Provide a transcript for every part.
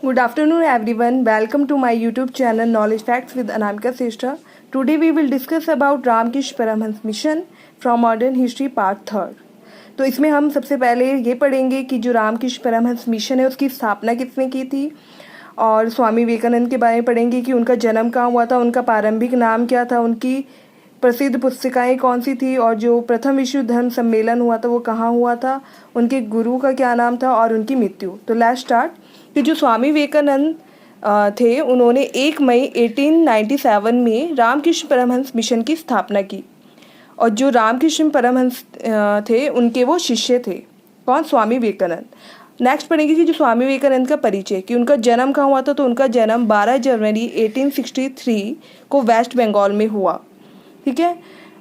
Good afternoon everyone. Welcome to my YouTube channel Knowledge Facts with Anamika Seshta. Today we will discuss about Ramakrishna Paramahamsa mission from Modern History Part 3. तो इसमें हम सबसे पहले ये पढ़ेंगे कि जो रामकृष्ण परमहंस मिशन है उसकी स्थापना किसने की थी, और स्वामी विवेकानंद के बारे में पढ़ेंगे कि उनका जन्म कहाँ हुआ था, उनका प्रारंभिक नाम क्या था, उनकी प्रसिद्ध पुस्तिकाएं कौन सी थी, और जो प्रथम विश्व धर्म सम्मेलन हुआ था वो कहाँ हुआ था, उनके गुरु का क्या नाम था और उनकी मृत्यु. तो लेट्स स्टार्ट. कि जो स्वामी विवेकानंद थे उन्होंने 1 मई 1897 में रामकृष्ण परमहंस मिशन की स्थापना की. और जो रामकृष्ण परमहंस थे उनके वो शिष्य थे. कौन? स्वामी विवेकानंद. नेक्स्ट पढ़ेंगे कि जो स्वामी विवेकानंद का परिचय, कि उनका जन्म कहाँ हुआ था. तो उनका जन्म 12 जनवरी 1863 को वेस्ट बंगाल में हुआ. ठीक है,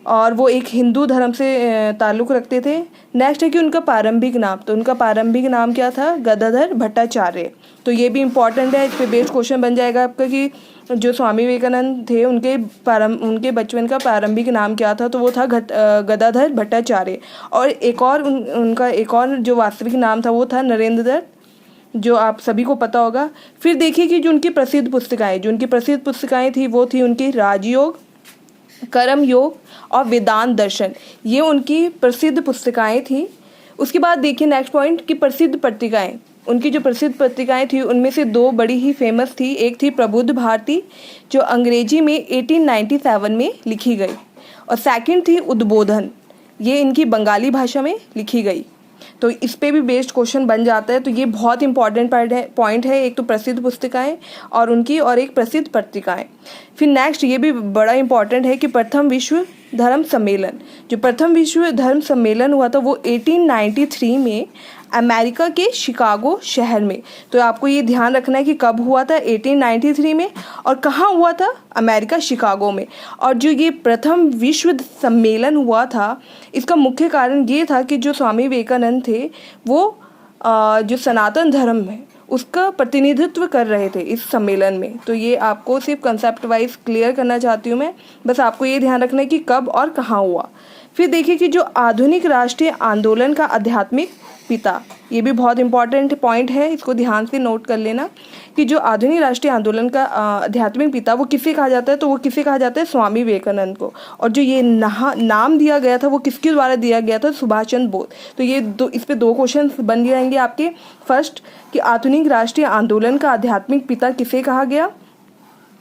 और वो एक हिंदू धर्म से ताल्लुक़ रखते थे. नेक्स्ट है कि उनका प्रारंभिक नाम, तो उनका प्रारंभिक नाम क्या था? गदाधर भट्टाचार्य. तो ये भी इम्पॉर्टेंट है, इस पर बेस्ड क्वेश्चन बन जाएगा आपका कि जो स्वामी विवेकानंद थे उनके बचपन का प्रारंभिक नाम क्या था. तो वो था गदाधर भट्टाचार्य. और एक और उनका एक और जो वास्तविक नाम था वो था नरेंद्र दत्त, जो आप सभी को पता होगा. फिर देखिए कि जो उनकी प्रसिद्ध पुस्तिकाएँ थी वो थी उनकी राजयोग, कर्म योग और वेदांत दर्शन. ये उनकी प्रसिद्ध पुस्तिकाएं थी. उसके बाद देखिए नेक्स्ट पॉइंट कि प्रसिद्ध पत्रिकाएं. उनकी जो प्रसिद्ध पत्रिकाएं थी उनमें से 2 बड़ी ही फेमस थी. एक थी प्रबुद्ध भारती, जो अंग्रेजी में 1897 में लिखी गई, और सेकंड थी उद्बोधन, ये इनकी बंगाली भाषा में लिखी गई. तो इस पे भी बेस्ड क्वेश्चन बन जाता है. तो ये बहुत इंपॉर्टेंट पॉइंट है. एक तो प्रसिद्ध पुस्तिकाएं और उनकी, और एक प्रसिद्ध पत्रिकाएं. फिर नेक्स्ट ये भी बड़ा इंपॉर्टेंट है कि प्रथम विश्व धर्म सम्मेलन. जो प्रथम विश्व धर्म सम्मेलन हुआ था वो 1893 में अमेरिका के शिकागो शहर में. तो आपको ये ध्यान रखना है कि कब हुआ था, 1893 में, और कहाँ हुआ था? अमेरिका शिकागो में. और जो ये प्रथम विश्व सम्मेलन हुआ था इसका मुख्य कारण ये था कि जो स्वामी विवेकानंद थे वो जो सनातन धर्म है उसका प्रतिनिधित्व कर रहे थे इस सम्मेलन में. तो ये आपको सिर्फ कंसेप्ट वाइज क्लियर करना चाहती हूँ मैं. बस आपको ये ध्यान रखना है कि कब और कहाँ हुआ. फिर देखिए कि जो आधुनिक राष्ट्रीय आंदोलन का आध्यात्मिक पिता, ये भी बहुत इंपॉर्टेंट पॉइंट है, इसको ध्यान से नोट कर लेना कि जो आधुनिक राष्ट्रीय आंदोलन का आध्यात्मिक पिता वो किसे कहा जाता है. तो वो किसे कहा जाता है? स्वामी विवेकानंद को. और जो ये नाम दिया गया था वो किसके द्वारा दिया गया था? सुभाष चंद्र बोस. तो ये इस पे 2 क्वेश्चन बन जाएंगे आपके. फर्स्ट कि आधुनिक राष्ट्रीय आंदोलन का आध्यात्मिक पिता किसे कहा गया,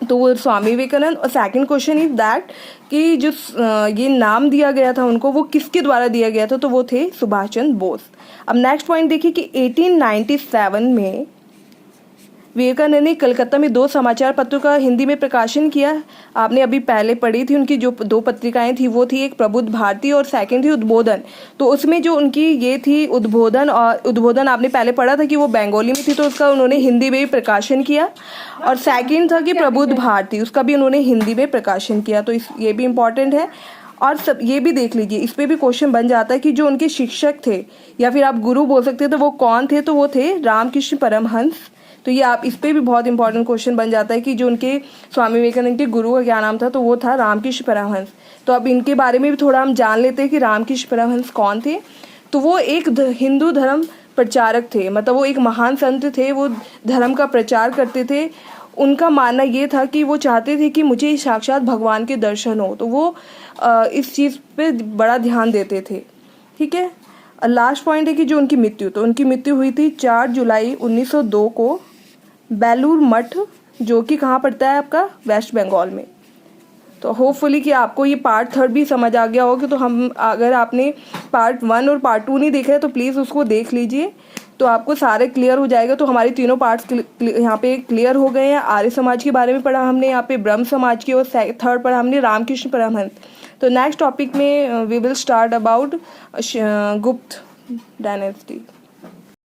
तो वो स्वामी विवेकानंद. और सेकंड क्वेश्चन इज दैट कि जो ये नाम दिया गया था उनको वो किसके द्वारा दिया गया था, तो वो थे सुभाष चंद्र बोस. अब नेक्स्ट पॉइंट देखिए कि 1897 में विवेकानंद ने कलकत्ता में 2 समाचार पत्रों का हिंदी में प्रकाशन किया. आपने अभी पहले पढ़ी थी उनकी जो 2 पत्रिकाएं थी वो थी एक प्रबुद्ध भारती और सेकंड थी उद्बोधन. तो उसमें जो उनकी ये थी उद्बोधन, और उद्बोधन आपने पहले पढ़ा था कि वो बंगाली में थी तो उसका उन्होंने हिंदी में भी प्रकाशन किया. और सेकंड था कि प्रबुद्ध भारती, उसका भी उन्होंने हिंदी में प्रकाशन किया. तो ये भी इम्पॉर्टेंट है. और सब ये भी देख लीजिए, इस पर भी क्वेश्चन बन जाता है कि जो उनके शिक्षक थे या फिर आप गुरु बोल सकते हैं तो वो कौन थे. तो वो थे रामकृष्ण परमहंस. तो ये आप इस पर भी बहुत इंपॉर्टेंट क्वेश्चन बन जाता है कि जो उनके स्वामी विवेकानंद के गुरु का क्या नाम था. तो वो था रामकृष्ण परमहंस. तो अब इनके बारे में भी थोड़ा हम जान लेते हैं कि रामकृष्ण परमहंस कौन थे. तो वो एक हिंदू धर्म प्रचारक थे, मतलब वो एक महान संत थे. वो धर्म का प्रचार करते थे. उनका मानना ये था कि वो चाहते थे कि मुझे साक्षात भगवान के दर्शन हो. तो वो इस चीज़ पे बड़ा ध्यान देते थे. ठीक है. लास्ट पॉइंट है कि जो उनकी मृत्यु, तो उनकी मृत्यु हुई थी 4 जुलाई 1902 को बेलूर मठ, जो कि कहाँ पड़ता है आपका? वेस्ट बंगाल में. तो होपफुली कि आपको ये पार्ट 3 भी समझ आ गया होगा. तो अगर आपने पार्ट 1 और पार्ट 2 नहीं देखा है तो प्लीज़ उसको देख लीजिए, तो आपको सारे क्लियर हो जाएगा. तो हमारे तीनों पार्ट्स यहाँ पे क्लियर हो गए हैं. आर्य समाज के बारे में पढ़ा हमने, यहाँ पे ब्रह्म समाज की, और थर्ड पढ़ा हमने रामकृष्ण परमहंस. तो नेक्स्ट टॉपिक में वी विल स्टार्ट अबाउट गुप्त डायनेस्टी.